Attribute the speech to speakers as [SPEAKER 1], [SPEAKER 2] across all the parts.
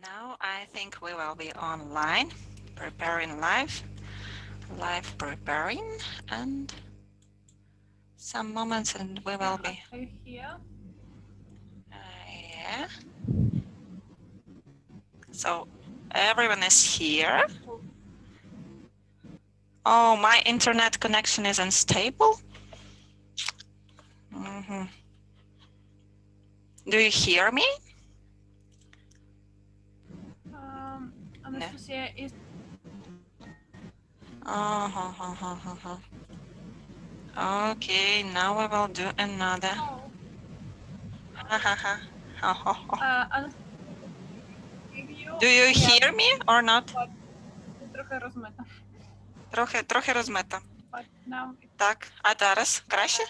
[SPEAKER 1] Now I think we will be online, preparing live preparing, and some moments and we will be.
[SPEAKER 2] Are you here?
[SPEAKER 1] Yeah. So everyone is here. Oh, my internet connection is unstable. Do you hear me?
[SPEAKER 2] Anastasia is.
[SPEAKER 1] Okay, now we will do another. Do you hear me or not?
[SPEAKER 2] Трохи розмито.
[SPEAKER 1] Трохи розмито. Так, а зараз краще?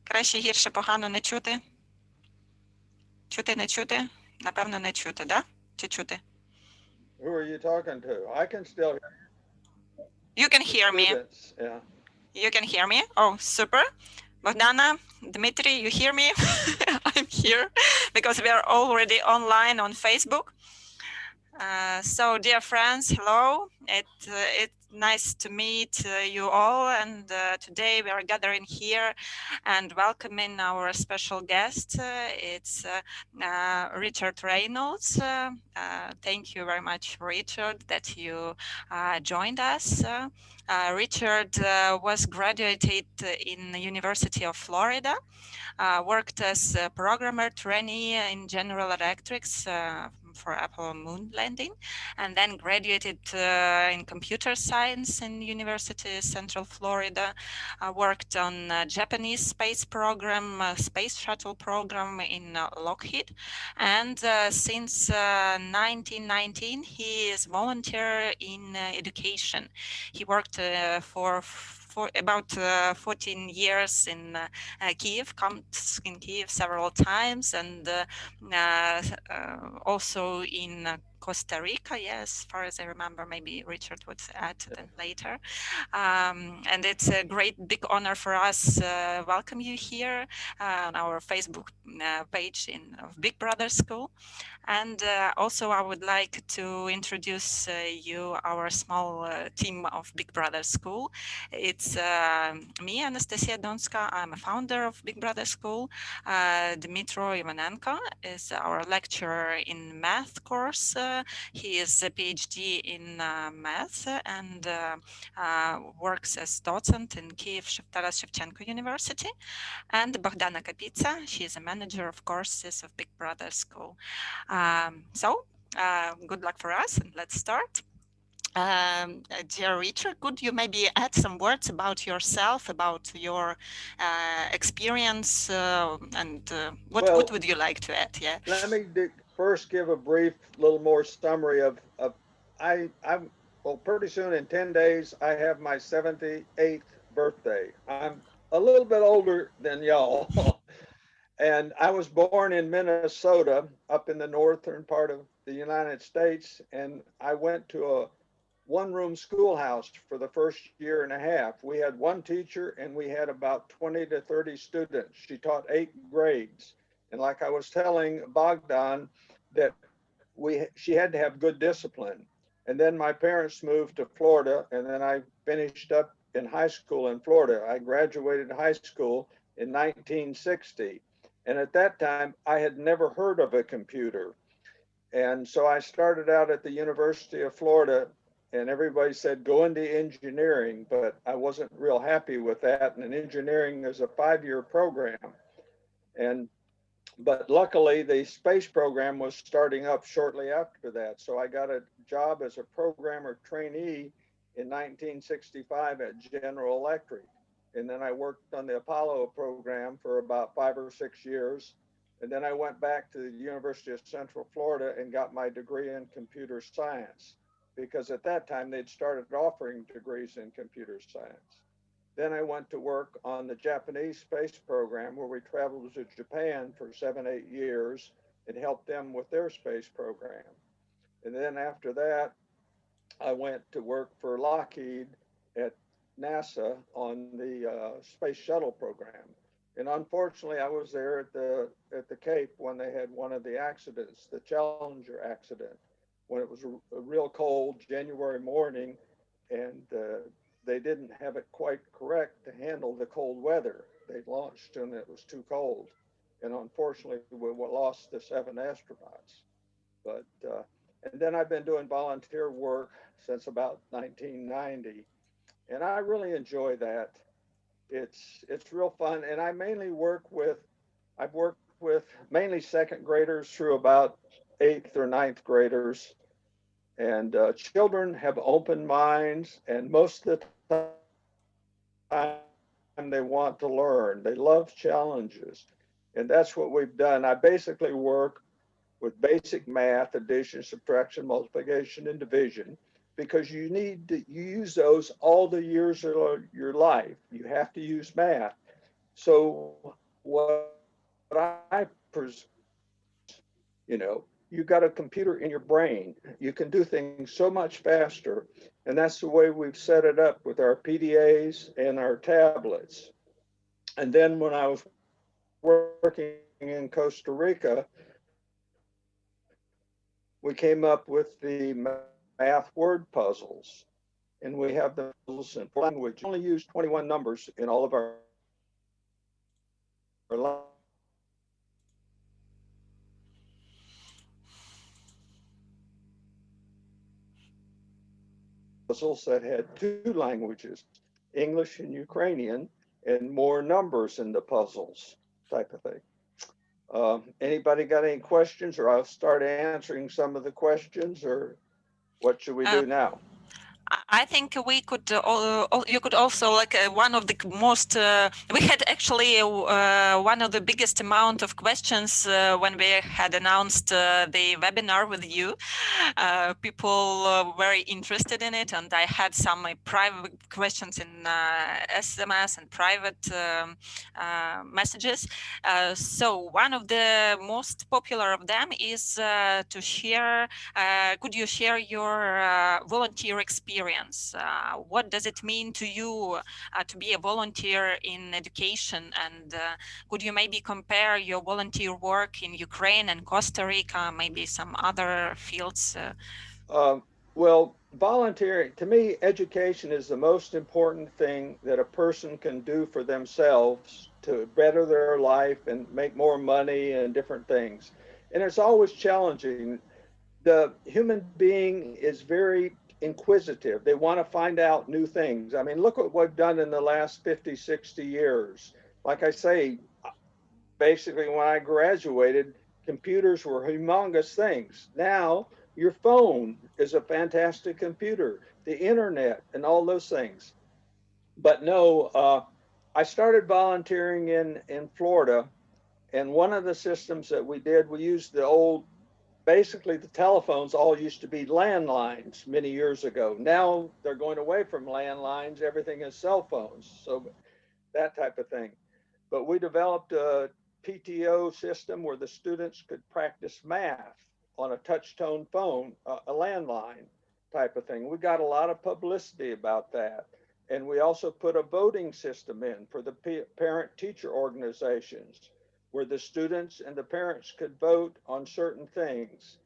[SPEAKER 1] Краще, гірше, погано, не чути? Чути, не чути? Напевно, не чути, да? Чи чути?
[SPEAKER 3] Who are you talking to? I can still hear you.
[SPEAKER 1] You can hear me.
[SPEAKER 3] Yeah.
[SPEAKER 1] You can hear me? Oh, super. Bogdana, Dmitry, you hear me? I'm here because we are already online on Facebook. So, dear friends, hello. It's nice to meet you all. And today we are gathering here and welcoming our special guest. It's Richard Reynoldsa. Thank you very much, Richard, that you joined us. Richard was graduated in the University of Florida, worked as a programmer trainee in General Electrics for Apollon moon landing, and then graduated in computer science in University Central Florida, worked on Japanese space program, space shuttle program in Lockheed, and since 1919 he is volunteer in education. He worked for about 14 years in Kiev, come in Kiev several times, and also in Costa-Rika, yes, as far as I remember. Maybe Richard would add to that later. And it's a great big honor for us welcome you here on our Facebook page of Big Brother School. And also I would like to introduce you our small team of Big Brother School. It's me, Anastasia Donska. I'm a founder of Big Brother School. Dmitry Ivanenko is our lecturer in math course. He is a PhD in math and works as docent in Kiev Taras Shevchenko University. And Bogdana Kapitsa, she is a manager of courses of Big Brother School. So good luck for us, and let's start. Dear Richard, could you maybe add some words about yourself, about your experience, and what would you like to add? Yeah.
[SPEAKER 3] Let me first give a brief, little more summary of well, pretty soon in 10 days, I have my 78th birthday. I'm a little bit older than y'all. And I was born in Minnesota, up in the northern part of the United States. And I went to a one-room schoolhouse for the first year and a half. We had one teacher and we had about 20 to 30 students. She taught 8 grades. And like I was telling Bogdan, that she had to have good discipline. And then my parents moved to Florida, and then I finished up in high school in Florida. I graduated high school in 1960. And at that time, I had never heard of a computer. And so I started out at the University of Florida, and everybody said, go into engineering, but I wasn't real happy with that. And engineering is a 5-year program. But luckily, the space program was starting up shortly after that. So I got a job as a programmer trainee in 1965 at General Electric. And then I worked on the Apollo program for about 5 or 6 years. And then I went back to the University of Central Florida and got my degree in computer science, because at that time they'd started offering degrees in computer science. Then I went to work on the Japanese space program, where we traveled to Japan for 7, 8 years and helped them with their space program. And then after that, I went to work for Lockheed at NASA on the space shuttle program. And unfortunately, I was there at the Cape when they had one of the accidents, the Challenger accident, when it was a real cold January morning, and they didn't have it quite correct to handle the cold weather. They launched and it was too cold, and unfortunately, we lost the 7 astronauts. But and then I've been doing volunteer work since about 1990, and I really enjoy that. It's real fun, and I've worked with mainly second graders through about 8th or 9th graders, and children have open minds, and most of the time they want to learn. They love challenges, and that's what we've done. I basically work with basic math, addition, subtraction, multiplication, and division, because you use those all the years of your life. You have to use math. So what I you got a computer in your brain. You can do things so much faster. And that's the way we've set it up with our PDAs and our tablets. And then when I was working in Costa Rica, we came up with the math word puzzles. And we have the puzzles in language. We only use 21 numbers in all of our puzzles that had 2 languages, English and Ukrainian, and more numbers in the puzzles, type of thing. Anybody got any questions, or I'll start answering some of the questions, or what should we do now?
[SPEAKER 1] I think you could also, like, one of the most, we had actually one of the biggest amount of questions when we had announced the webinar with you. People very interested in it, and I had some private questions in SMS and private messages. So one of the most popular of them is to share, could you share your volunteer experience? What does it mean to you to be a volunteer in education? And could you maybe compare your volunteer work in Ukraine and Costa Rica, maybe some other fields?
[SPEAKER 3] Well, volunteering, to me, education is the most important thing that a person can do for themselves to better their life and make more money and different things. And it's always challenging. The human being is very inquisitive. They want to find out new things. I mean, look what we've done in the last 50, 60 years. Like I say, basically when I graduated, computers were humongous things. Now, your phone is a fantastic computer, the internet, and all those things. But no, I started volunteering in Florida, and one of the systems that we did, we used the old, basically the telephones all used to be landlines many years ago. Now they're going away from landlines, everything is cell phones, so that type of thing. But we developed a PTO system where the students could practice math on a touch-tone phone, a landline type of thing. We got a lot of publicity about that. And we also put a voting system in for the parent-teacher organizations, where the students and the parents could vote on certain things.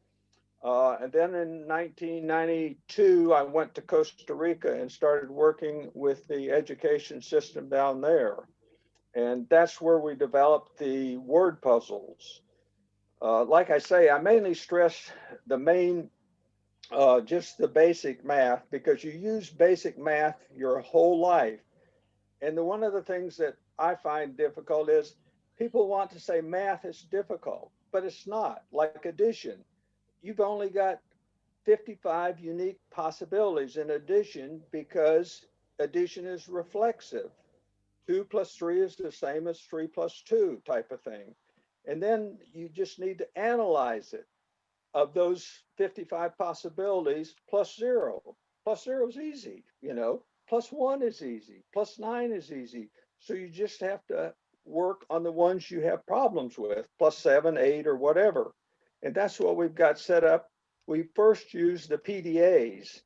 [SPEAKER 3] And then in 1992, I went to Costa Rica and started working with the education system down there. And that's where we developed the word puzzles. Like I say, I mainly stress the main, just the basic math, because you use basic math your whole life. And one of the things that I find difficult is people want to say math is difficult, but it's not. Like addition, you've only got 55 unique possibilities in addition, because addition is reflexive. 2 plus 3 is the same as 3 plus 2 type of thing. And then you just need to analyze it. Of those 55 possibilities, plus 0. Plus 0 is easy, Plus 1 is easy. Plus 9 is easy. So you just have to work on the ones you have problems with, plus 7, 8, or whatever. And that's what we've got set up. We first used the PDAs,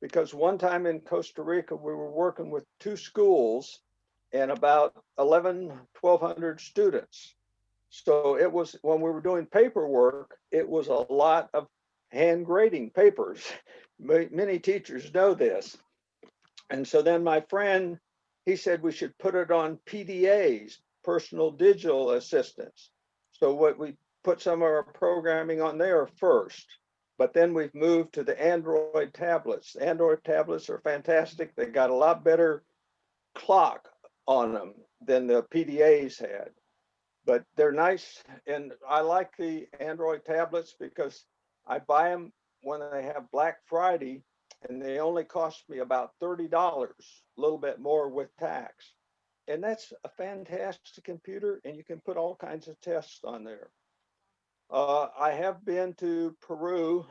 [SPEAKER 3] because one time in Costa Rica, we were working with 2 schools, and about 1,200 students. So it was, when we were doing paperwork, it was a lot of hand grading papers. Many teachers know this. And so then my friend, he said we should put it on PDAs, personal digital assistants. So what we put some of our programming on there first, but then we've moved to the Android tablets. The Android tablets are fantastic. They got a lot better clock on them than the PDAs had, but they're nice. And I like the Android tablets because I buy them when they have Black Friday, and they only cost me about $30, a little bit more with tax. And that's a fantastic computer, and you can put all kinds of tests on there. I have been to Peru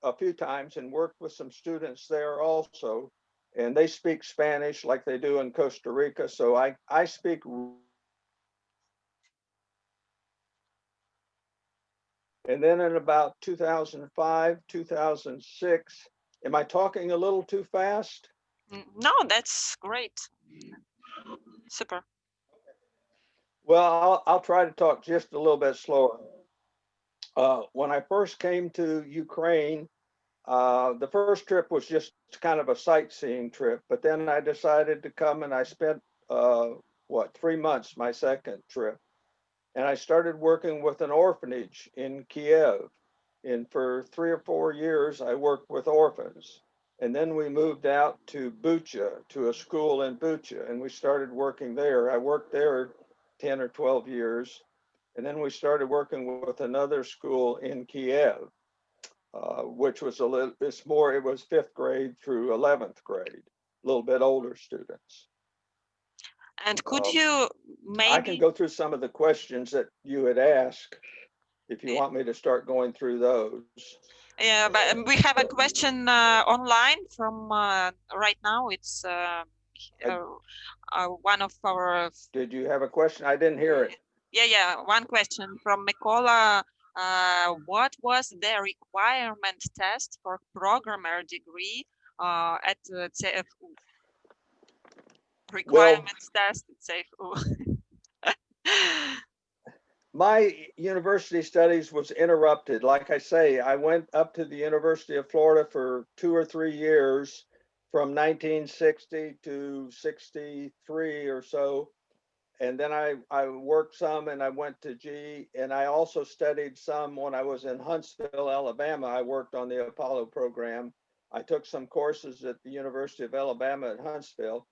[SPEAKER 3] a few times and worked with some students there also, and they speak Spanish like they do in Costa-Rica. So I speak. And then in about 2005, 2006, am I talking a little too fast?
[SPEAKER 1] No, that's great. Super.
[SPEAKER 3] Well, I'll try to talk just a little bit slower. When I first came to Ukraine, the first trip was just kind of a sightseeing trip, but then I decided to come, and I spent 3 months, my second trip. And I started working with an orphanage in Kiev. And for 3 or 4 years, I worked with orphans. And then we moved out to Bucha, to a school in Bucha, and we started working there. I worked there 10 or 12 years. And then we started working with another school in Kiev, which was it was 5th grade through 11th grade, a little bit older students.
[SPEAKER 1] And could you
[SPEAKER 3] I can
[SPEAKER 1] maybe,
[SPEAKER 3] go through some of the questions that you had asked if you want me to start going through those.
[SPEAKER 1] yeah, but we have a question online from right now. It's one of our,
[SPEAKER 3] Did you have a question? I didn't hear it.
[SPEAKER 1] yeah, one question from Mikola. What was the requirement test for programmer degree at the CFU? Requirements test at CFU.
[SPEAKER 3] My university studies was interrupted. Like I say, I went up to the University of Florida for 2 or 3 years from 1960 to 63 or so. And then I worked some, and I went to G, and I also studied some when I was in Huntsville, Alabama. I worked on the Apollo program. I took some courses at the University of Alabama at Huntsville.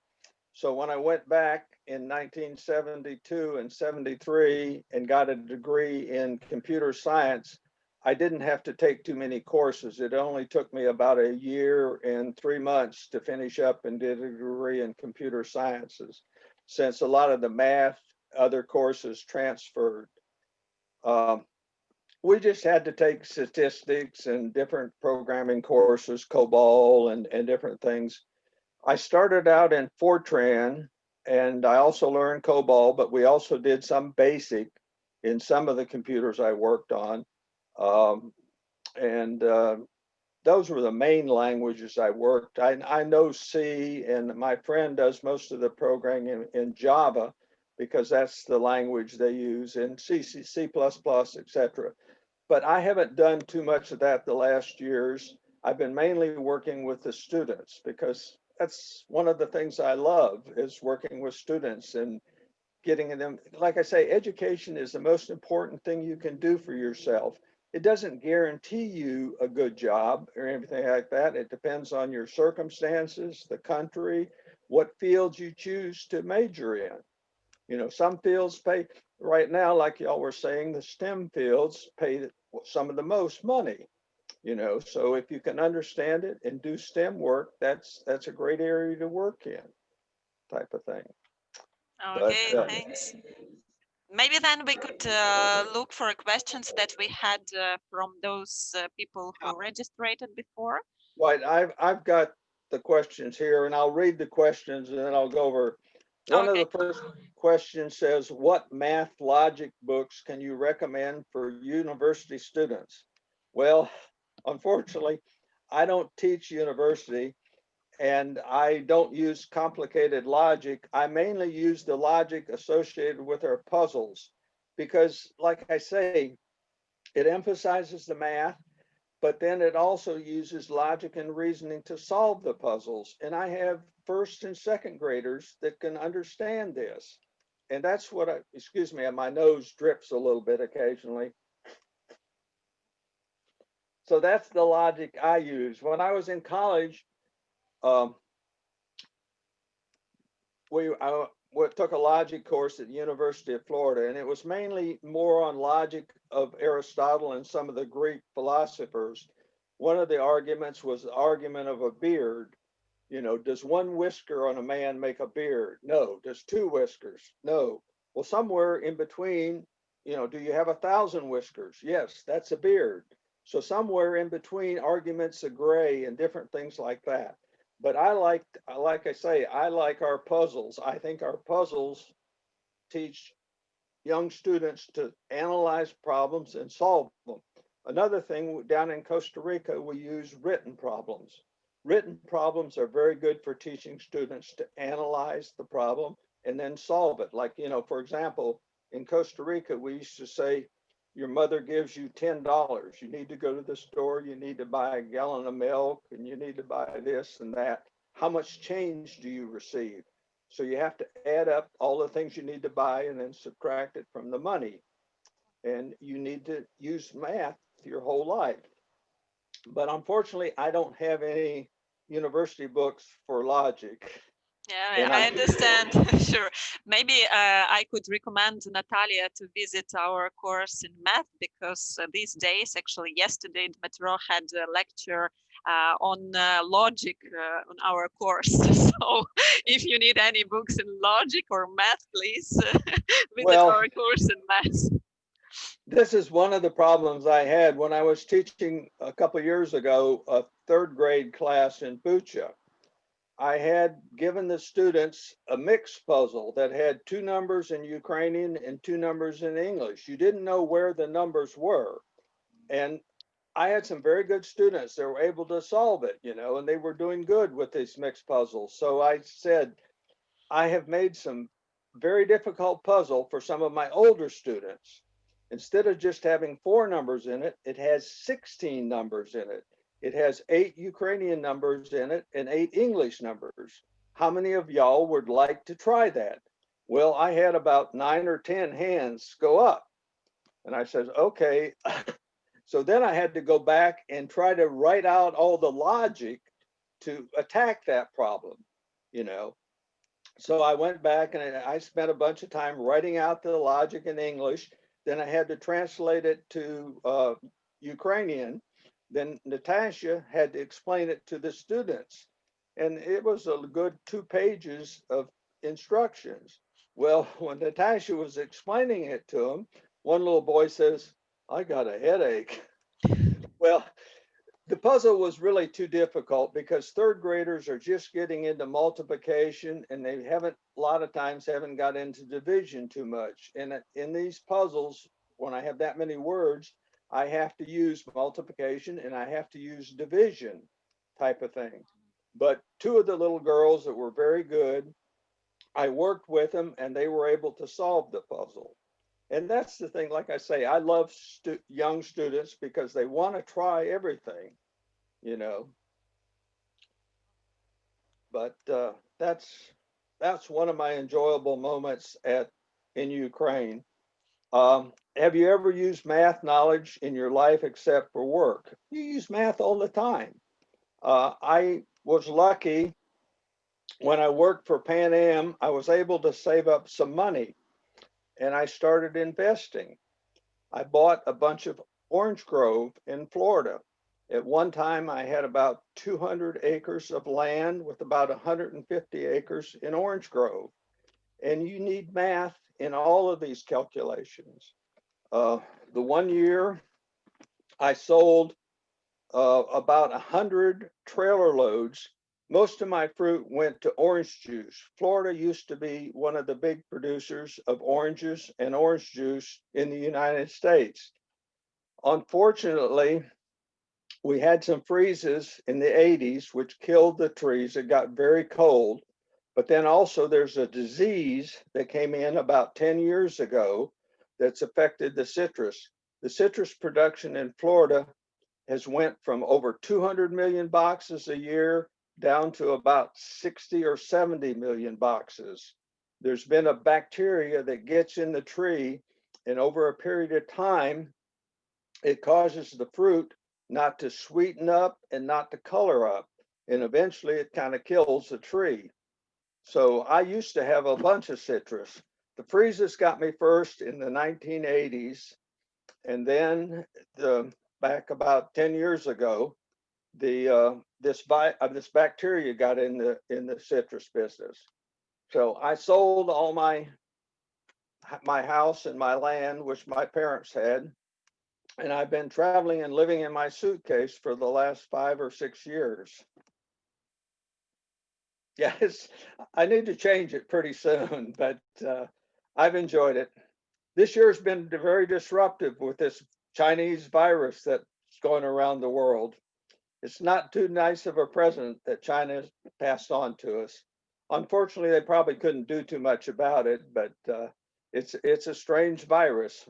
[SPEAKER 3] So when I went back in 1972 and 73 and got a degree in computer science, I didn't have to take too many courses. It only took me about a year and 3 months to finish up and did a degree in computer sciences, since a lot of the math, other courses transferred. We just had to take statistics and different programming courses, COBOL and different things. I started out in Fortran, and I also learned COBOL, but we also did some BASIC in some of the computers I worked on. Those were the main languages I worked. I know C, and my friend does most of the programming in Java, because that's the language they use, in C, C++, etc. But I haven't done too much of that the last years. I've been mainly working with the students, because that's one of the things I love, is working with students and getting them. Like I say, education is the most important thing you can do for yourself. It doesn't guarantee you a good job or anything like that. It depends on your circumstances, the country, what fields you choose to major in. You know, some fields pay right now, like y'all were saying, the STEM fields pay some of the most money. You know, so if you can understand it and do STEM work, that's a great area to work in, type of thing.
[SPEAKER 1] Okay,
[SPEAKER 3] But,
[SPEAKER 1] thanks. Maybe then we could look for questions that we had from those people who registered before.
[SPEAKER 3] right, I've got the questions here, and I'll read the questions, and then I'll go over. One of
[SPEAKER 1] Okay.
[SPEAKER 3] the first questions says, what math logic books can you recommend for university students? Well, unfortunately, I don't teach university, and I don't use complicated logic. I mainly use the logic associated with our puzzles because, like I say, it emphasizes the math, but then it also uses logic and reasoning to solve the puzzles. And I have first and second graders that can understand this. And that's what excuse me, my nose drips a little bit occasionally. So that's the logic I use. When I was in college, we took a logic course at the University of Florida, and it was mainly more on logic of Aristotle and some of the Greek philosophers. One of the arguments was the argument of a beard. You know, does one whisker on a man make a beard? No. Does two whiskers? No. Well, somewhere in between, you know, do you have 1,000 whiskers? Yes, that's a beard. So somewhere in between arguments of gray and different things like that. But like I say, I like our puzzles. I think our puzzles teach young students to analyze problems and solve them. Another thing, down in Costa-Rica, we use written problems. Written problems are very good for teaching students to analyze the problem and then solve it. Like, you know, for example, in Costa Rica, we used to say, your mother gives you $10. You need to go to the store, you need to buy a gallon of milk, and you need to buy this and that. How much change do you receive? So you have to add up all the things you need to buy and then subtract it from the money. And you need to use math your whole life. But unfortunately, I don't have any university books for logic.
[SPEAKER 1] Yeah, I understand. Sure. Maybe I could recommend Natalia to visit our course in math because these days, actually yesterday, Dmitro had a lecture on logic on our course. So if you need any books in logic or math, please visit our course in math.
[SPEAKER 3] This is one of the problems I had when I was teaching a couple of years ago, a third grade class in Bucha. I had given the students a mixed puzzle that had 2 numbers in Ukrainian and 2 numbers in English. You didn't know where the numbers were. And I had some very good students that were able to solve it, you know, and they were doing good with these mixed puzzles. So I said, I have made some very difficult puzzle for some of my older students. Instead of just having 4 numbers in it, it has 16 numbers in it. It has 8 Ukrainian numbers in it and 8 English numbers. How many of y'all would like to try that? Well, I had about 9 or 10 hands go up. And I said, okay. So then I had to go back and try to write out all the logic to attack that problem, you know. So I went back and I spent a bunch of time writing out the logic in English. Then I had to translate it to Ukrainian. Then Natasha had to explain it to the students. And it was a good 2 pages of instructions. Well, when Natasha was explaining it to them, one little boy says, I got a headache. Well, the puzzle was really too difficult because third graders are just getting into multiplication and they haven't, a lot of times haven't got into division too much. And in these puzzles, when I have that many words, I have to use multiplication and I have to use division type of thing. But 2 of the little girls that were very good, I worked with them and they were able to solve the puzzle. And that's the thing, like I say, I love young students because they want to try everything, you know. But that's one of my enjoyable moments in Ukraine. Have you ever used math knowledge in your life except for work? You use math all the time. I was lucky when I worked for Pan Am, I was able to save up some money and I started investing. I bought a bunch of orange grove in Florida. At one time, I had about 200 acres of land with about 150 acres in orange grove. And you need math in all of these calculations. The one year I sold about 100 trailer loads. Most of my fruit went to orange juice. Florida used to be one of the big producers of oranges and orange juice in the United States. Unfortunately, we had some freezes in the 80s, which killed the trees. It got very cold. But then also there's a disease that came in about 10 years ago that's affected the citrus. The citrus production in Florida has went from over 200 million boxes a year down to about 60 or 70 million boxes. There's been a bacteria that gets in the tree, and over a period of time, it causes the fruit not to sweeten up and not to color up. And eventually it kind of kills the tree. So I used to have a bunch of citrus. The freezes got me first in the 1980s. And then back about 10 years ago, this bacteria got in the citrus business. So I sold all my house and my land, which my parents had, and I've been traveling and living in my suitcase for the last 5 or 6 years. Yes, I need to change it pretty soon, but I've enjoyed it. This year's been very disruptive with this Chinese virus that's going around the world. It's not too nice of a present that China has passed on to us. Unfortunately, they probably couldn't do too much about it, but it's a strange virus.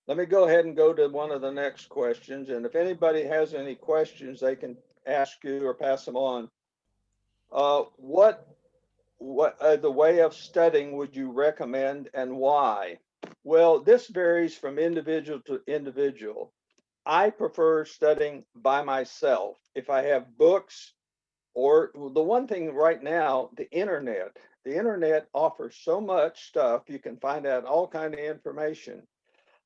[SPEAKER 3] Let me go ahead and go to one of the next questions. And if anybody has any questions, they can ask you or pass them on. What the way of studying would you recommend and why? Well, this varies from individual to individual. I prefer studying by myself. If I have books, or the one thing right now, the internet offers so much stuff. You can find out all kinds of information.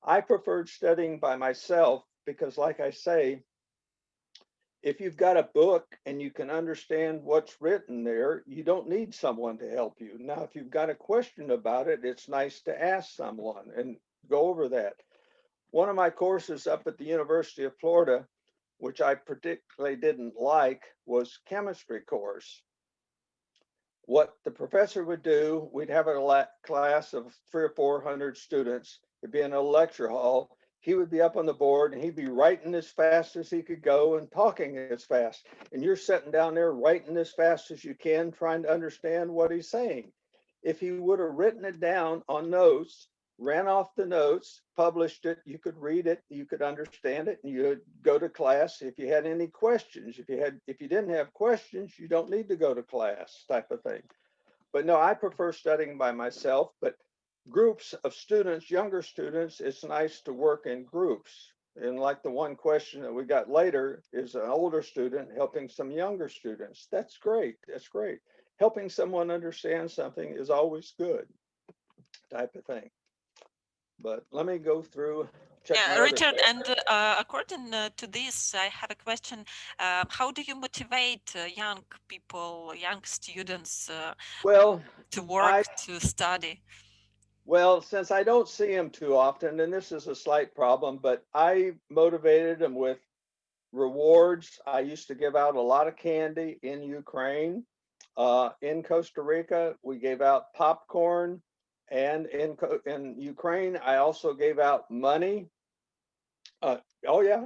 [SPEAKER 3] I preferred studying by myself because, like I say, if you've got a book and you can understand what's written there, you don't need someone to help you. Now, if you've got a question about it, it's nice to ask someone and go over that. One of my courses up at the University of Florida, which I particularly didn't like, was chemistry course. What the professor would do, we'd have a class of 300 or 400 students. It'd be in a lecture hall. He would be up on the board and he'd be writing as fast as he could go and talking as fast. And you're sitting down there writing as fast as you can, trying to understand what he's saying. If he would have written it down on notes, ran off the notes, published it, you could read it, you could understand it, and you'd go to class if you had any questions. If you didn't have questions, you don't need to go to class, type of thing. But no, I prefer studying by myself, but groups of students, younger students, it's nice to work in groups. And like the one question that we got later is an older student helping some younger students. That's great. That's great. Helping someone understand something is always good, type of thing. But let me go through.
[SPEAKER 1] Yeah, Richard, and according to this, I have a question. How do you motivate young people, young students to work, to study?
[SPEAKER 3] Well, since I don't see them too often, and this is a slight problem, but I motivated them with rewards. I used to give out a lot of candy in Ukraine. In Costa-Rica, we gave out popcorn. And in Ukraine, I also gave out money. Oh, yeah.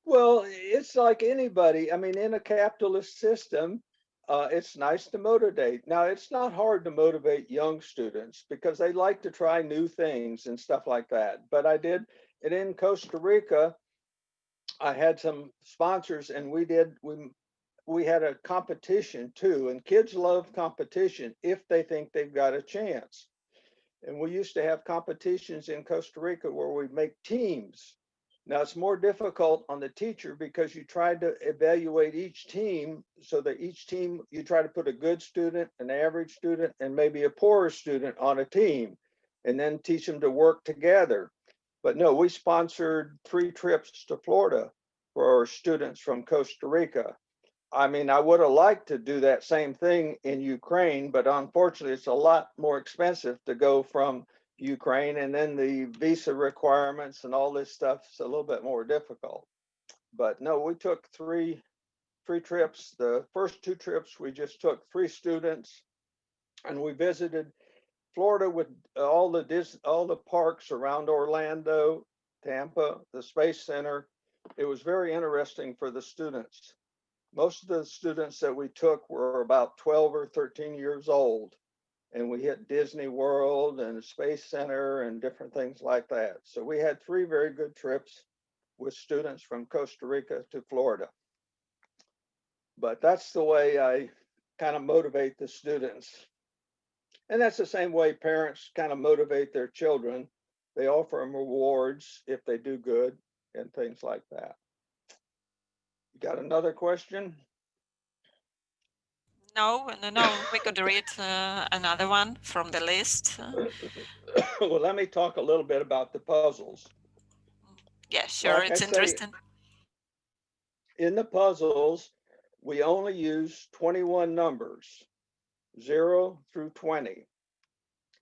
[SPEAKER 3] Well, it's like anybody. I mean, in a capitalist system, it's nice to motivate. Now, it's not hard to motivate young students because they like to try new things and stuff like that. But I did it in Costa Rica. I had some sponsors, and we had a competition too. And kids love competition if they think they've got a chance. And we used to have competitions in Costa Rica where we make teams. Now it's more difficult on the teacher because you try to evaluate each team so that each team, you try to put a good student, an average student, and maybe a poorer student on a team, and then teach them to work together. But no, we sponsored 3 trips to Florida for students from Costa Rica. I mean, I would have liked to do that same thing in Ukraine, but unfortunately, it's a lot more expensive to go from Ukraine, and then the visa requirements and all this stuff is a little bit more difficult. But no, we took three trips. The first 2 trips, we just took 3 students, and we visited Florida with all the parks around Orlando Tampa, the Space Center. It was very interesting for the students. Most of the students that we took were about 12 or 13 years old, and we hit Disney World and the Space Center and different things like that. So we had 3 very good trips with students from Costa-Rika to Florida. But that's the way I kind of motivate the students. And that's the same way parents kind of motivate their children. They offer them rewards if they do good and things like that. You got another question?
[SPEAKER 1] No, we could read another one from the list.
[SPEAKER 3] Well, let me talk a little bit about the puzzles.
[SPEAKER 1] Yeah, sure,
[SPEAKER 3] Like
[SPEAKER 1] it's
[SPEAKER 3] I say,
[SPEAKER 1] interesting.
[SPEAKER 3] in the puzzles, we only use 21 numbers, 0 through 20.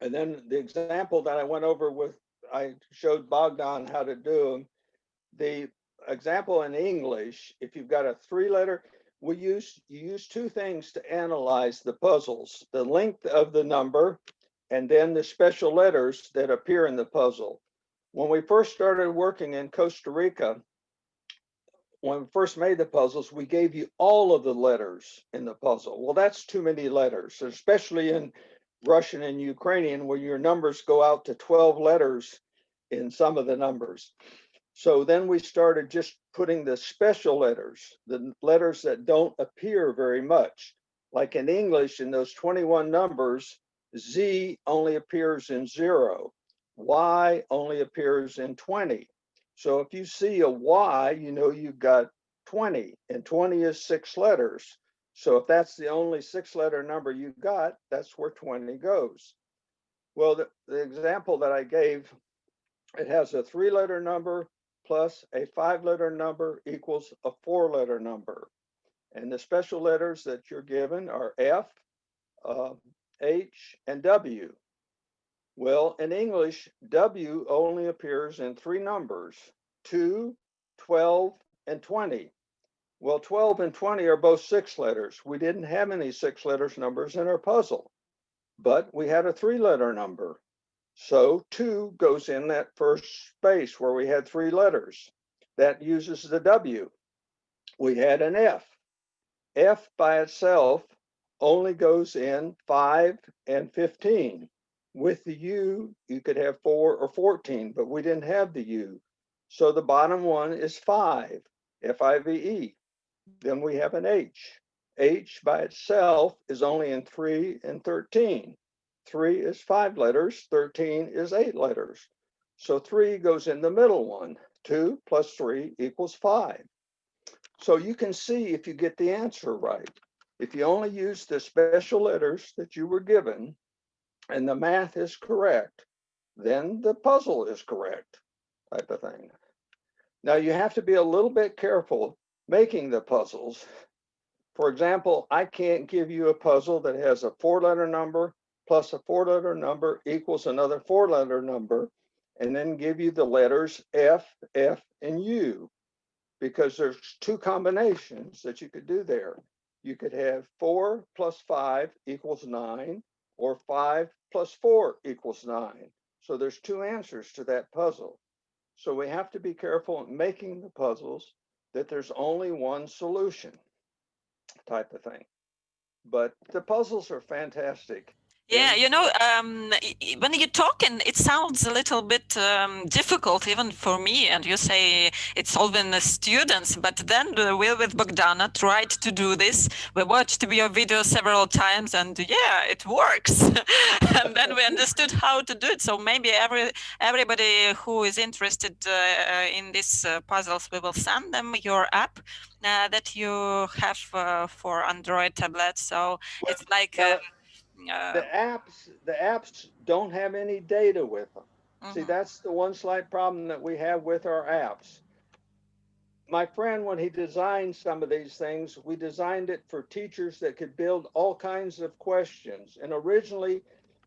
[SPEAKER 3] And then the example that I went over with, I showed Bogdan how to do them. The example in English, if you've got a 3-letter, you use 2 things to analyze the puzzles: the length of the number and then the special letters that appear in the puzzle. When we first started working in Costa Rica, when we first made the puzzles, we gave you all of the letters in the puzzle. Well, that's too many letters, especially in Russian and Ukrainian, where your numbers go out to 12 letters in some of the numbers. So then we started just putting the special letters, the letters that don't appear very much. Like in English, in those 21 numbers, Z only appears in 0. Y only appears in 20. So if you see a Y, you know you've got 20, and 20 is 6 letters. So if that's the only 6-letter number you got, that's where 20 goes. Well, the example that I gave, it has a 3-letter number plus a 5-letter number equals a 4-letter number. And the special letters that you're given are F, H, and W. Well, in English, W only appears in 3 numbers, 2, 12, and 20. Well, 12 and 20 are both 6 letters. We didn't have any 6-letter numbers in our puzzle, but we had a 3-letter number. So 2 goes in that first space where we had 3 letters. That uses the W. We had an F. F by itself only goes in 5 and 15. With the U, you could have 4 or 14, but we didn't have the U. So the bottom one is 5, F-I-V-E. Then we have an H. H by itself is only in 3 and 13. 3 is 5 letters, 13 is 8 letters. So 3 goes in the middle one. 2 plus 3 equals 5. So you can see if you get the answer right. If you only use the special letters that you were given and the math is correct, then the puzzle is correct, type of thing. Now you have to be a little bit careful making the puzzles. For example, I can't give you a puzzle that has a 4-letter number plus a 4-letter number equals another 4-letter number, and then give you the letters F, F, and U, because there's 2 combinations that you could do there. You could have 4 plus 5 equals 9, or 5 plus 4 equals 9. So there's 2 answers to that puzzle. So we have to be careful in making the puzzles that there's only one solution, type of thing. But the puzzles are fantastic.
[SPEAKER 1] Yeah, when you're talking, it sounds a little bit difficult even for me. And you say it's solving the students, but then we with Bogdana tried to do this. We watched your video several times, and yeah, it works. And then we understood how to do it. So maybe everybody who is interested in these puzzles, we will send them your app that you have for Android tablet. So it's like.
[SPEAKER 3] The apps don't have any data with them. See, that's the one slight problem that we have with our apps. My friend, when he designed some of these things, we designed it for teachers that could build all kinds of questions. And originally,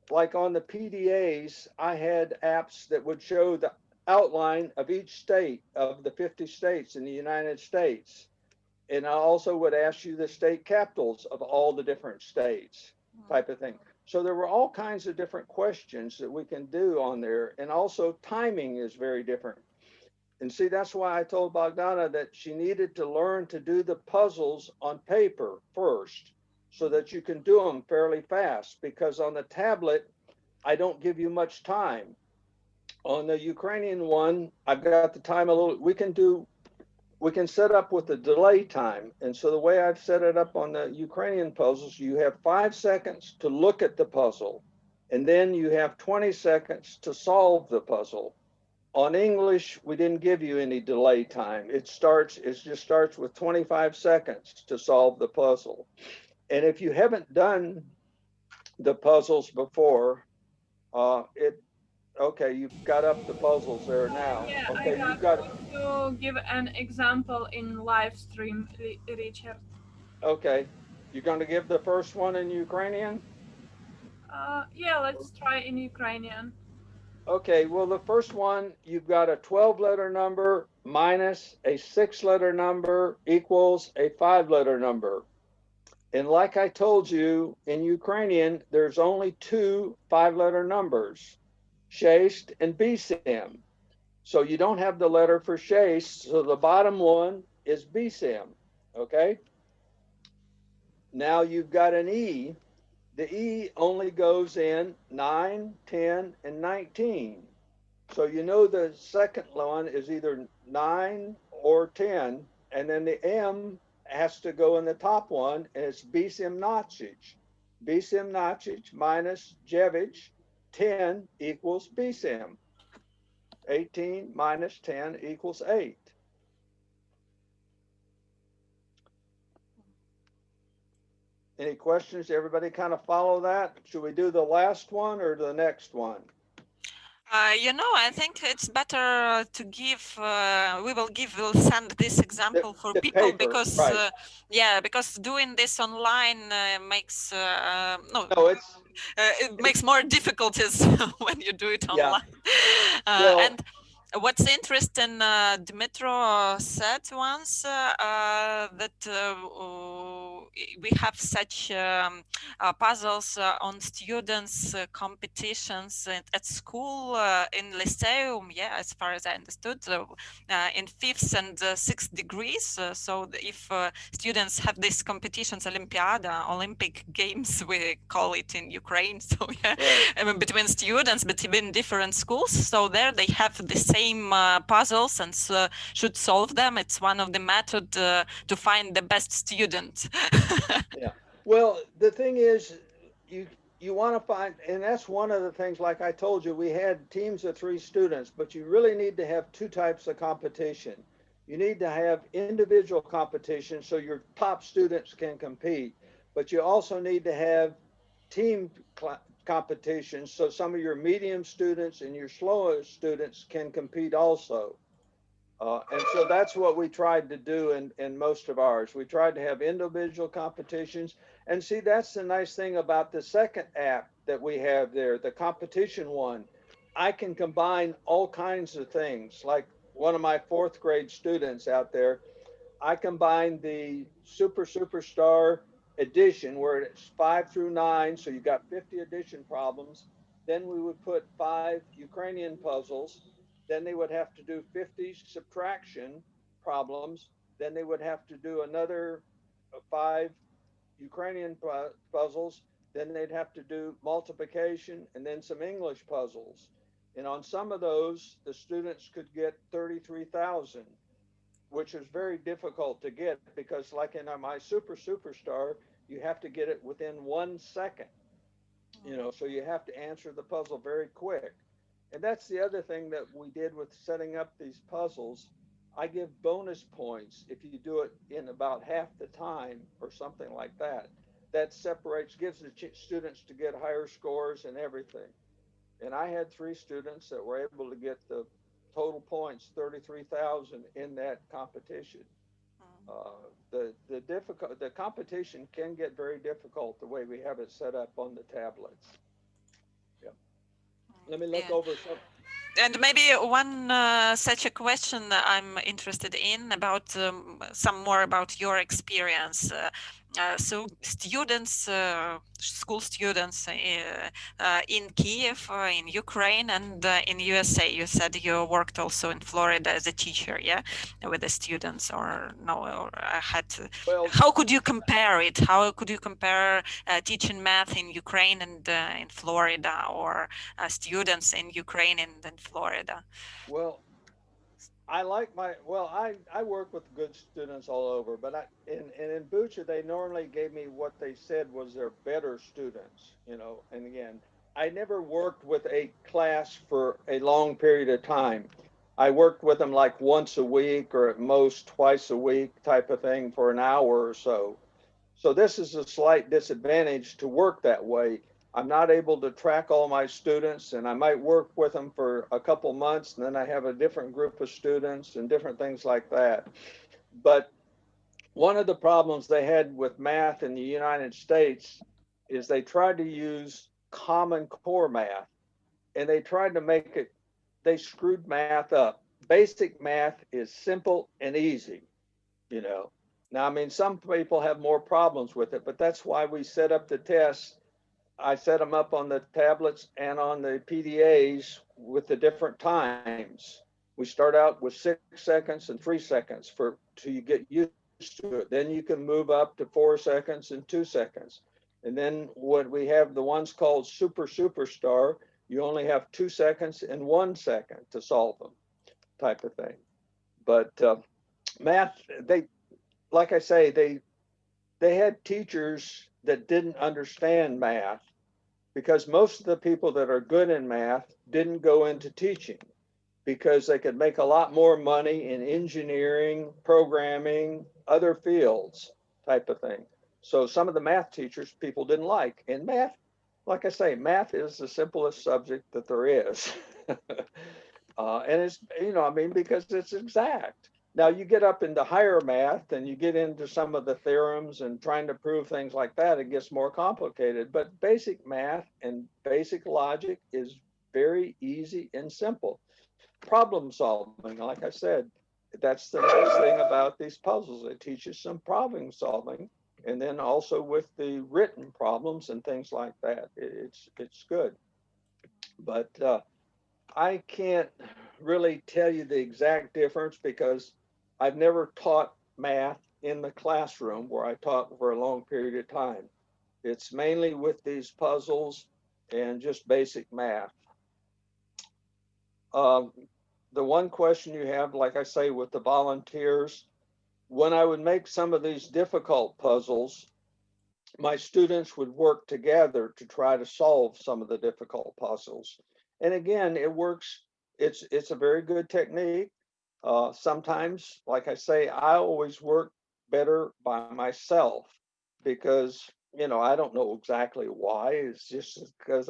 [SPEAKER 3] like on the PDAs, I had apps that would show the outline of each state of the 50 states in the United States. And I also would ask you the state capitals of all the different states, type of thing. So there were all kinds of different questions that we can do on there. And also timing is very different. And see, that's why I told Bogdana that she needed to learn to do the puzzles on paper first so that you can do them fairly fast, because on the tablet, I don't give you much time. On the Ukrainian one, I've got the time a little, we can set up with the delay time. And so the way I've set it up on the Ukrainian puzzles, you have 5 seconds to look at the puzzle, and then you have 20 seconds to solve the puzzle. On English, we didn't give you any delay time. It just starts with 25 seconds to solve the puzzle. And if you haven't done the puzzles before, okay, you've got up the puzzles there now.
[SPEAKER 2] Yeah,
[SPEAKER 3] Okay,
[SPEAKER 2] I
[SPEAKER 3] you've got
[SPEAKER 2] to give an example in live stream, Richard.
[SPEAKER 3] Okay, you're going to give the first one in Ukrainian?
[SPEAKER 2] Yeah, let's try in Ukrainian.
[SPEAKER 3] Okay, well, the first one, you've got a 12-letter number minus a 6-letter number equals a 5-letter number. And like I told you, in Ukrainian, there's only 2 5-letter numbers, shest and bisim. So you don't have the letter for shest, so the bottom one is bisim, okay? Now you've got an E. The E only goes in 9, 10, and 19. So you know the second one is either 9 or 10, and then the M has to go in the top one, and it's bisim nacic. Bisim nacic minus jevic, 10 equals bisim. 18 minus 10 equals 8. Any questions? Everybody kind of follow that? Should we do the last one or the next one?
[SPEAKER 1] I think it's better to give, we'll send this example for
[SPEAKER 3] the
[SPEAKER 1] people
[SPEAKER 3] paper,
[SPEAKER 1] because,
[SPEAKER 3] right.
[SPEAKER 1] because doing this online makes, it makes more difficulties when you do it online.
[SPEAKER 3] Well,
[SPEAKER 1] and what's interesting, Dmitro said once that we have such puzzles on students' competitions at school in Lyceum, as far as I understood, in 5th and 6th degrees. So if students have these competitions, Olympic games, we call it in Ukraine. So right. Between students, but even different schools. So there they have the same puzzles and should solve them. It's one of the method to find the best student.
[SPEAKER 3] Yeah. Well, the thing is, you want to find, and that's one of the things, like I told you, we had teams of 3 students, but you really need to have 2 types of competition. You need to have individual competition so your top students can compete, but you also need to have team competition so some of your medium students and your slower students can compete also. And so that's what we tried to do in most of ours. We tried to have individual competitions. And see, that's the nice thing about the second app that we have there, the competition one. I can combine all kinds of things. Like one of my 4th grade students out there, I combined the Superstar edition where it's 5 through 9. So you got 50 addition problems. Then we would put 5 Ukrainian puzzles. Then they would have to do 50 subtraction problems. Then they would have to do another 5 Ukrainian puzzles. Then they'd have to do multiplication and then some English puzzles. And on some of those, the students could get 33,000, which is very difficult to get because like in my Superstar, you have to get it within 1 second. So you have to answer the puzzle very quick. And that's the other thing that we did with setting up these puzzles. I give bonus points if you do it in about half the time or something like that. That gives the students to get higher scores and everything. And I had 3 students that were able to get the total points, 33,000 in that competition. The competition can get very difficult the way we have it set up on the tablets. Let me look over some.
[SPEAKER 1] And maybe one such a question I'm interested in about some more about your experience. So students, school students in Kiev, in Ukraine, and in USA. You said you worked also in Florida as a teacher, yeah, with the students, or no? Or had to,
[SPEAKER 3] Well,
[SPEAKER 1] how could you compare it? How could you compare teaching math in Ukraine and in Florida, or students in Ukraine and in Florida?
[SPEAKER 3] well, I work with good students all over, but in Bucha, they normally gave me what they said was their better students, you know, and again, I never worked with a class for a long period of time. I worked with them like once a week or at most twice a week type of thing for an hour or so. So this is a slight disadvantage to work that way. I'm not able to track all my students, and I might work with them for a couple months, and then I have a different group of students and different things like that. But one of the problems they had with math in the United States is they tried to use Common Core math, and they tried to make it, they screwed math up. Basic math is simple and easy, you know. Now, I mean, some people have more problems with it, but that's why we set up the tests. I set them up on the tablets and on the PDAs with the different times. We start out with 6 seconds and 3 seconds for till you get used to it. Then you can move up to 4 seconds and 2 seconds. And then what we have, the ones called superstar, you only have 2 seconds and 1 second to solve them, type of thing. But math, like I say, they had teachers that didn't understand math, because most of the people that are good in math didn't go into teaching because they could make a lot more money in engineering, programming, other fields type of thing. So some of the math teachers people didn't like. And math, like I say, math is the simplest subject that there is. And it's, you know, I mean, because it's exact. Now you get up into higher math and you get into some of the theorems and trying to prove things like that, it gets more complicated. But basic math and basic logic is very easy and simple. Problem solving, like I said, that's the nice thing about these puzzles. It teaches some problem solving, and then also with the written problems and things like that, it's good. But I can't really tell you the exact difference because I've never taught math in the classroom where I taught for a long period of time. It's mainly with these puzzles and just basic math. The one question you have, like I say, with the volunteers, when I would make some of these difficult puzzles, my students would work together to try to solve some of the difficult puzzles. And again, it works. It's a very good technique. Sometimes, like I say, I always work better by myself because, you know, I don't know exactly why. It's just because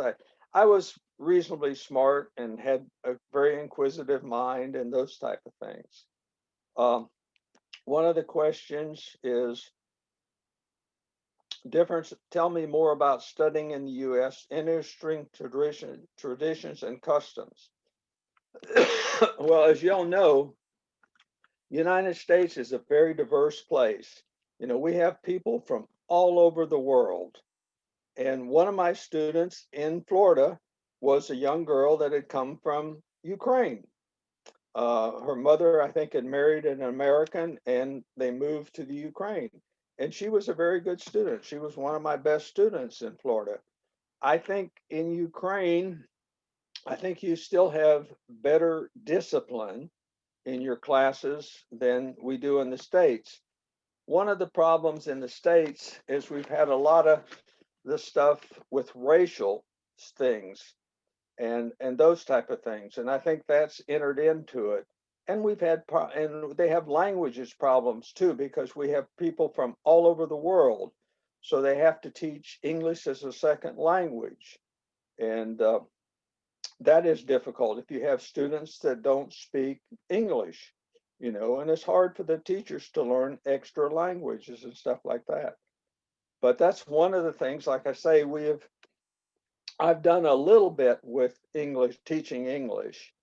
[SPEAKER 3] I was reasonably smart and had a very inquisitive mind and those type of things. One of the questions is, difference, tell me more about studying in the U.S., interesting traditions and customs. Well, as you all know, United States is a very diverse place. You know, we have people from all over the world. And one of my students in Florida was a young girl that had come from Ukraine. Her mother, I think, had married an American and they moved to the Ukraine. And she was a very good student. She was one of my best students in Florida. I think in Ukraine, I think you still have better discipline in your classes than we do in the States. One of the problems in the States is we've had a lot of the stuff with racial things and those type of things, and I think that's entered into it. And we've had and they have languages problems too, because we have people from all over the world, so they have to teach English as a second language, and that is difficult if you have students that don't speak English, you know, and it's hard for the teachers to learn extra languages and stuff like that. But that's one of the things, like I say, I've done a little bit with English, teaching English.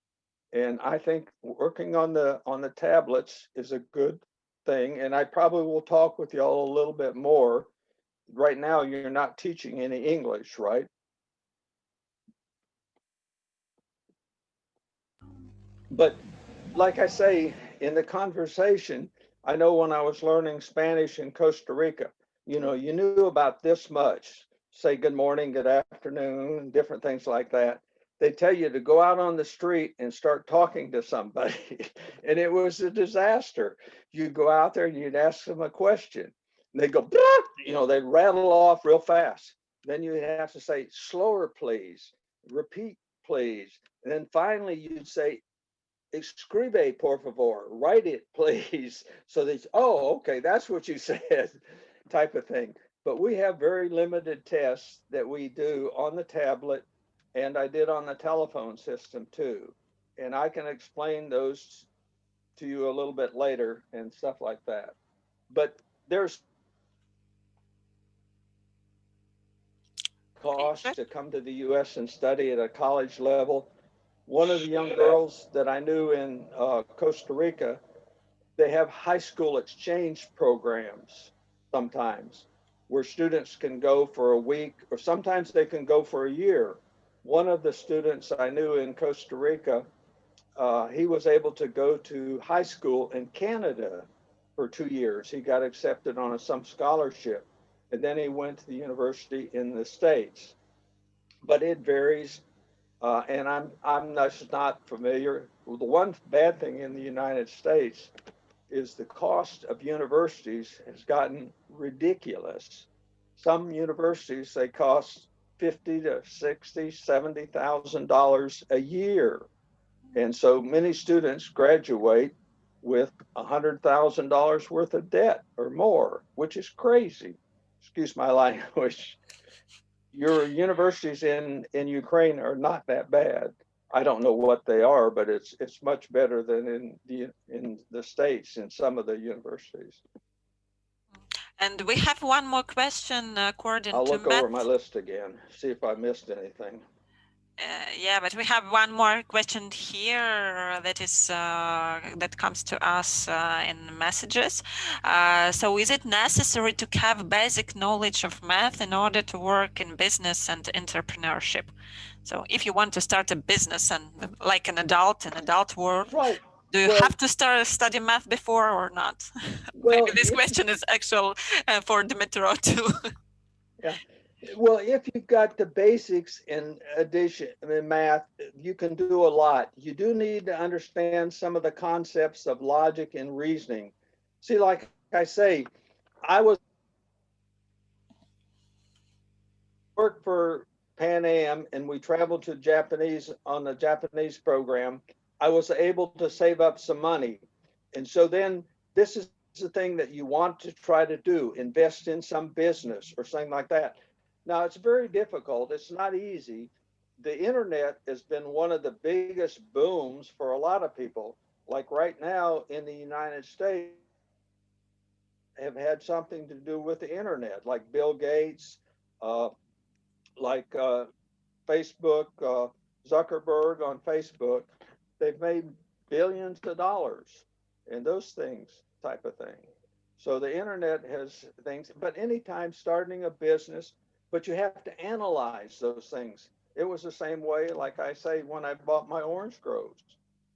[SPEAKER 3] And I think working on the tablets is a good thing. And I probably will talk with y'all a little bit more. Right now, you're not teaching any English, right? But like I say, in the conversation, I know when I was learning Spanish in Costa Rica, you know, you knew about this much, say good morning, good afternoon, different things like that. They tell you to go out on the street and start talking to somebody. And it was a disaster. You'd go out there and you'd ask them a question. And they go, you know, they'd rattle off real fast. Then you have to say, slower, please, repeat, please. And then finally you'd say, escribe, por favor, write it, please. So they, oh, okay, that's what you said, type of thing. But we have very limited tests that we do on the tablet, and I did on the telephone system too. And I can explain those to you a little bit later and stuff like that. But there's cost to come to the US and study at a college level. One of the young girls that I knew in Costa Rica, they have high school exchange programs sometimes where students can go for a week, or sometimes they can go for a year. One of the students I knew in Costa Rica, he was able to go to high school in Canada for 2 years. He got accepted on some scholarship, and then he went to the university in the States. But it varies. And I'm just not familiar. The one bad thing in the United States is the cost of universities has gotten ridiculous. Some universities, they cost $50,000 to $60,000, $70,000 a year. And so many students graduate with $100,000 worth of debt or more, which is crazy. Excuse my language. Your universities in Ukraine are not that bad. I don't know what they are, but it's much better than in the States in some of the universities.
[SPEAKER 1] And we have one more question according
[SPEAKER 3] I'll
[SPEAKER 1] to
[SPEAKER 3] look
[SPEAKER 1] Matt.
[SPEAKER 3] over my list again, see if I missed anything.
[SPEAKER 1] Yeah, but we have one more question here that is that comes to us in messages. So is it necessary to have basic knowledge of math in order to work in business and entrepreneurship? So if you want to start a business and like an adult world,
[SPEAKER 3] Right.
[SPEAKER 1] do you have to study math before or not?
[SPEAKER 3] Well,
[SPEAKER 1] Maybe this question is actual for Dmitro too.
[SPEAKER 3] Yeah. Well, if you've got the basics in addition, in math, you can do a lot. You do need to understand some of the concepts of logic and reasoning. See, like I say, I was worked for Pan Am and we traveled to Japanese on the Japanese program. I was able to save up some money. And so then this is the thing that you want to try to do, invest in some business or something like that. Now, it's very difficult. It's not easy. The internet has been one of the biggest booms for a lot of people. Like right now in the United States, have had something to do with the internet, like Bill Gates, like Facebook, Zuckerberg on Facebook. They've made billions of dollars in those things, type of thing. So the internet has things, but anytime starting a business, but you have to analyze those things. It was the same way, like I say, when I bought my orange groves.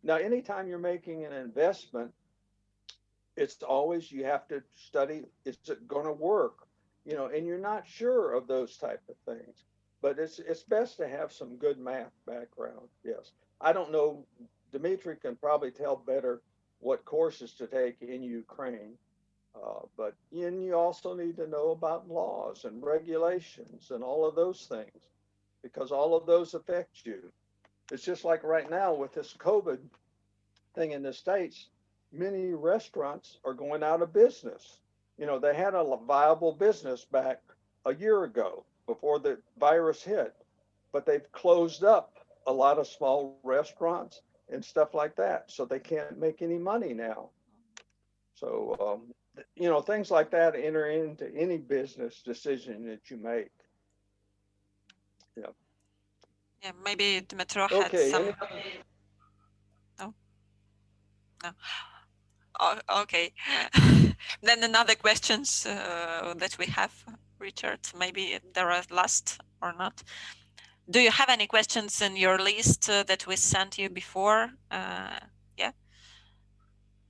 [SPEAKER 3] Now, anytime you're making an investment, it's always, you have to study, is it going to work? You know, and you're not sure of those type of things, but it's best to have some good math background. Yes. I don't know, Dimitri can probably tell better what courses to take in Ukraine. But you also need to know about laws and regulations and all of those things, because all of those affect you. It's just like right now with this COVID thing in the States, many restaurants are going out of business. You know, they had a viable business back a year ago before the virus hit, but they've closed up a lot of small restaurants and stuff like that. So they can't make any money now. So, you know, things like that enter into any business decision that you make. Yeah.
[SPEAKER 1] Yeah, maybe Dmitro had
[SPEAKER 3] Okay.
[SPEAKER 1] some. No. Oh, okay. Then another questions that we have, Richard, maybe there are last or not. Do you have any questions in your list that we sent you before? Yeah.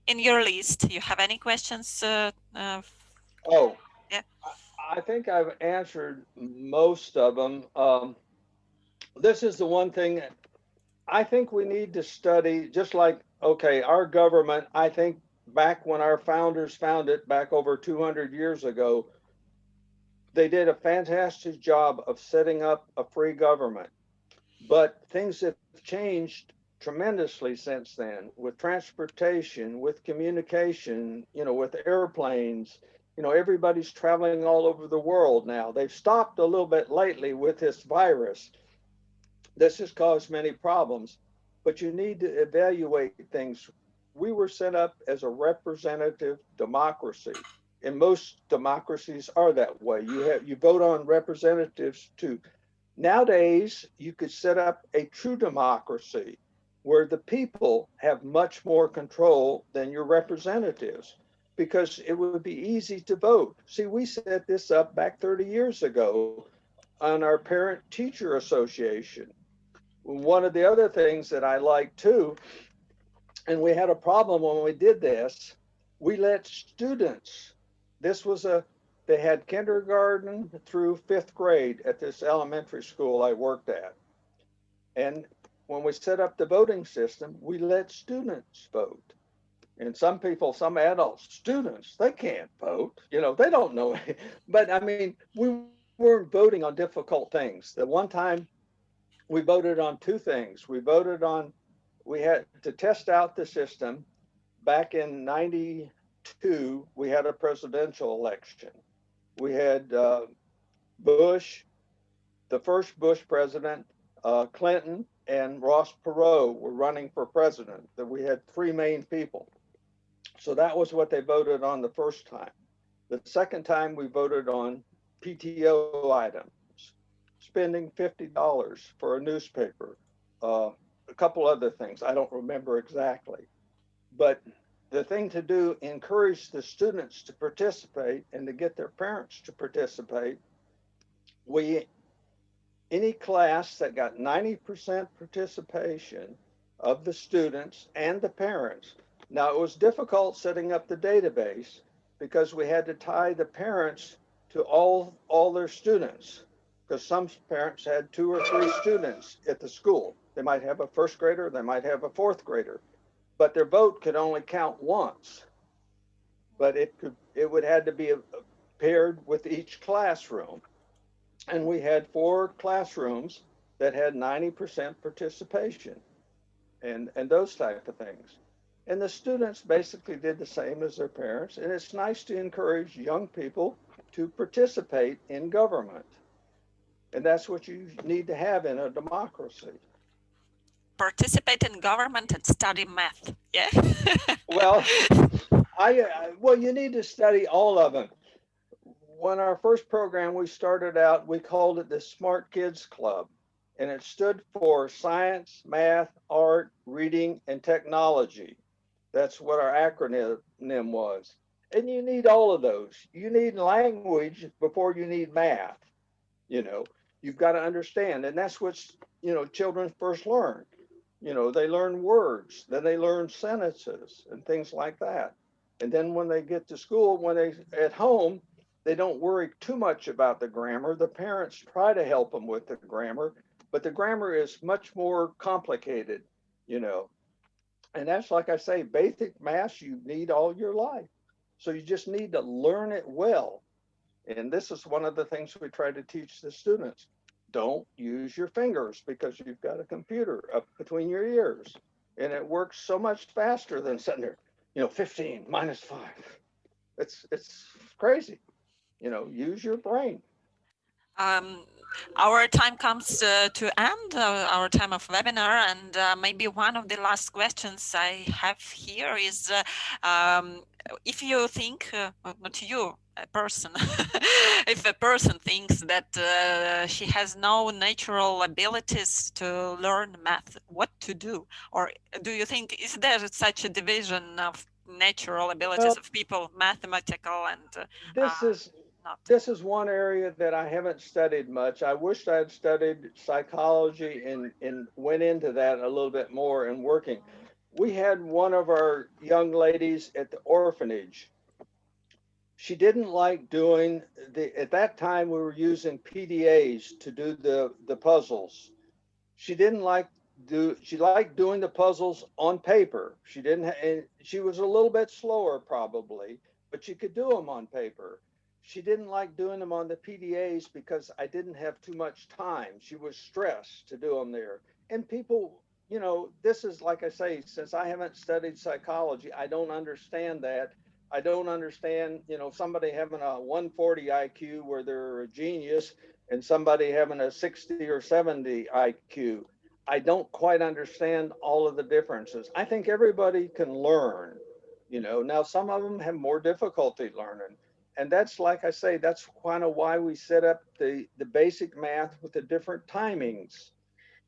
[SPEAKER 1] In your list, you have any questions?
[SPEAKER 3] Oh,
[SPEAKER 1] yeah.
[SPEAKER 3] I think I've answered most of them. This is the one thing I think we need to study, just like, okay, our government, I think back when our founders found it back over 200 years ago, they did a fantastic job of setting up a free government. But things have changed tremendously since then with transportation, with communication, with airplanes. Everybody's traveling all over the world now. They've stopped a little bit lately with this virus. This has caused many problems, but you need to evaluate things. We were set up as a representative democracy, and most democracies are that way. You vote on representatives too. Nowadays, you could set up a true democracy where the people have much more control than your representatives, because it would be easy to vote. See, we set this up back 30 years ago on our Parent Teacher Association. One of the other things that I like too, and we had a problem when we did this, we let students, they had kindergarten through 5th grade at this elementary school I worked at. And when we set up the voting system, we let students vote. And some people, some adults, students, they can't vote. They don't know. But I mean, we weren't voting on difficult things. The one time we voted on two things. We had to test out the system. Back in 92, we had a presidential election. We had Bush, the first Bush president, Clinton, and Ross Perot were running for president. That we had three main people. So that was what they voted on the first time. The second time we voted on PTO items, spending $50 for a newspaper, a couple other things. I don't remember exactly. But the thing to do, encourage the students to participate and to get their parents to participate. Any class that got 90% participation of the students and the parents. Now, it was difficult setting up the database because we had to tie the parents to all their students, because some parents had 2 or 3 students at the school. They might have a first grader, they might have a fourth grader, but their vote could only count once. But it would have to be paired with each classroom. And we had 4 classrooms that had 90% participation and those type of things. And the students basically did the same as their parents. And it's nice to encourage young people to participate in government. And that's what you need to have in a democracy.
[SPEAKER 1] Participate in government and study math. Yeah.
[SPEAKER 3] Well, you need to study all of them. When our first program we started out, we called it the Smart Kids Club, and it stood for science, math, art, reading, and technology. That's what our acronym was. And you need all of those. You need language before you need math. You've got to understand, and that's what children first learn. They learn words, then they learn sentences and things like that. And then when they get to school, at home, they don't worry too much about the grammar. The parents try to help them with the grammar, but the grammar is much more complicated, And that's, like I say, basic math you need all your life. So you just need to learn it well. And this is one of the things we try to teach the students. Don't use your fingers because you've got a computer up between your ears. And it works so much faster than sitting there, 15 minus 5. It's crazy. Use your brain.
[SPEAKER 1] Our time comes to end, our time of webinar, and maybe one of the last questions I have here is if you think, not you, a person, if a person thinks that she has no natural abilities to learn math, what to do? Or do you think, is there such a division of natural abilities of people, mathematical and not?
[SPEAKER 3] This is one area that I haven't studied much. I wished I had studied psychology and went into that a little bit more in working. We had one of our young ladies at the orphanage. She didn't like doing at that time we were using PDAs to do the puzzles. She didn't like she liked doing the puzzles on paper. She didn't, and she was a little bit slower probably, but she could do them on paper. She didn't like doing them on the PDAs because I didn't have too much time. She was stressed to do them there. And people, you know, this is like I say, since I haven't studied psychology, I don't understand that. I don't understand, you know, somebody having a 140 IQ where they're a genius and somebody having a 60 or 70 IQ. I don't quite understand all of the differences. I think everybody can learn, you know. Now, some of them have more difficulty learning. And that's, like I say, that's kind of why we set up the basic math with the different timings.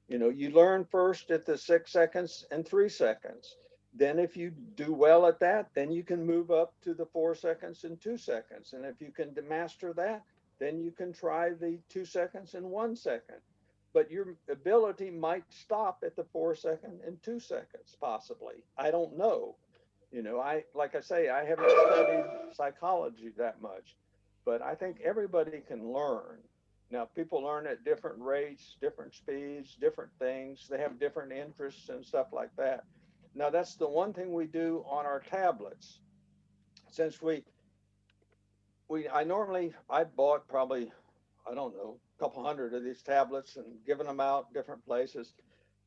[SPEAKER 3] You know, you learn first at the 6 seconds and 3 seconds. Then if you do well at that, then you can move up to the 4 seconds and 2 seconds. And if you can master that, then you can try the 2 seconds and 1 second. But your ability might stop at the 4 second and 2 seconds, possibly. I don't know. You know, like I say, I haven't studied psychology that much, but I think everybody can learn. Now, people learn at different rates, different speeds, different things. They have different interests and stuff like that. Now, that's the one thing we do on our tablets. Since I bought probably, I don't know, a couple hundred of these tablets and given them out different places,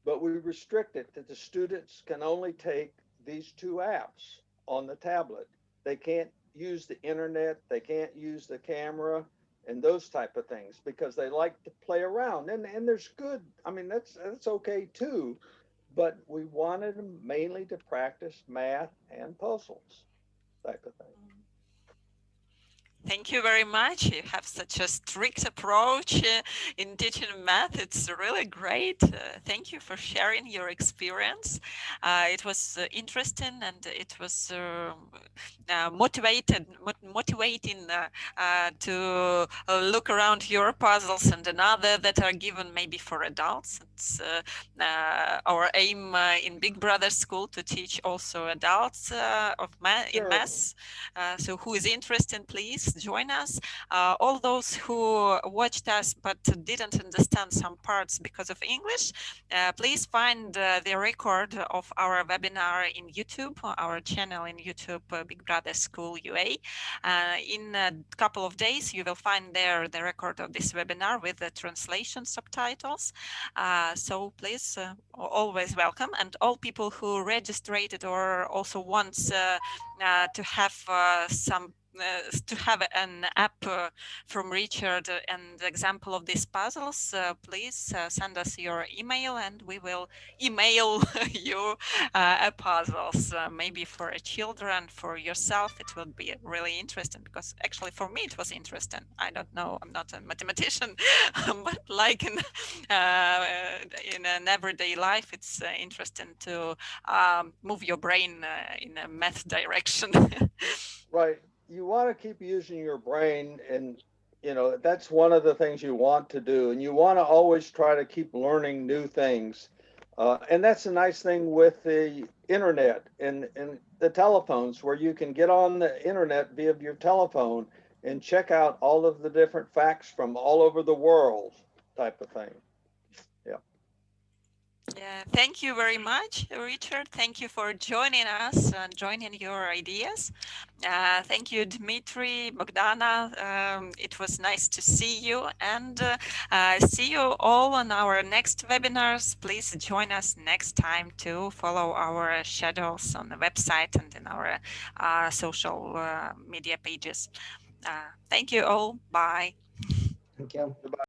[SPEAKER 3] but we restrict it that the students can only take these 2 apps on the tablet. They can't use the internet, they can't use the camera and those type of things because they like to play around. And there's good, I mean, that's okay too, but we wanted them mainly to practice math and puzzles, type of thing.
[SPEAKER 1] Thank you very much. You have such a strict approach in teaching math. It's really great. Thank you for sharing your experience. It was interesting and it was motivating to look around your puzzles and another that are given maybe for adults. It's our aim in Big Brother School to teach also adults in math. So who is interested, please join us. All those who watched us but didn't understand some parts because of English, please find the record of our webinar in YouTube, our channel in YouTube, Big Brother School UA. In a couple of days, you will find there the record of this webinar with the translation subtitles. So please, always welcome. And all people who registered or also wants to have to have an app from Richard and example of these puzzles, please send us your email and we will email you puzzles, maybe for children, for yourself. It will be really interesting because actually for me it was interesting. I don't know, I'm not a mathematician, but like in an everyday life, it's interesting to move your brain in a math direction.
[SPEAKER 3] Right. You want to keep using your brain, and you know that's one of the things you want to do, and you want to always try to keep learning new things, and that's a nice thing with the internet and the telephones, where you can get on the internet via your telephone and check out all of the different facts from all over the world, type of thing.
[SPEAKER 1] Yeah, thank you very much, Richard. Thank you for joining us and joining your ideas. Thank you, Dmitry, Bogdana. It was nice to see you, and see you all on our next webinars. Please join us next time to follow our schedules on the website and in our social media pages. Thank you all. Bye.
[SPEAKER 4] Thank you.
[SPEAKER 3] Goodbye.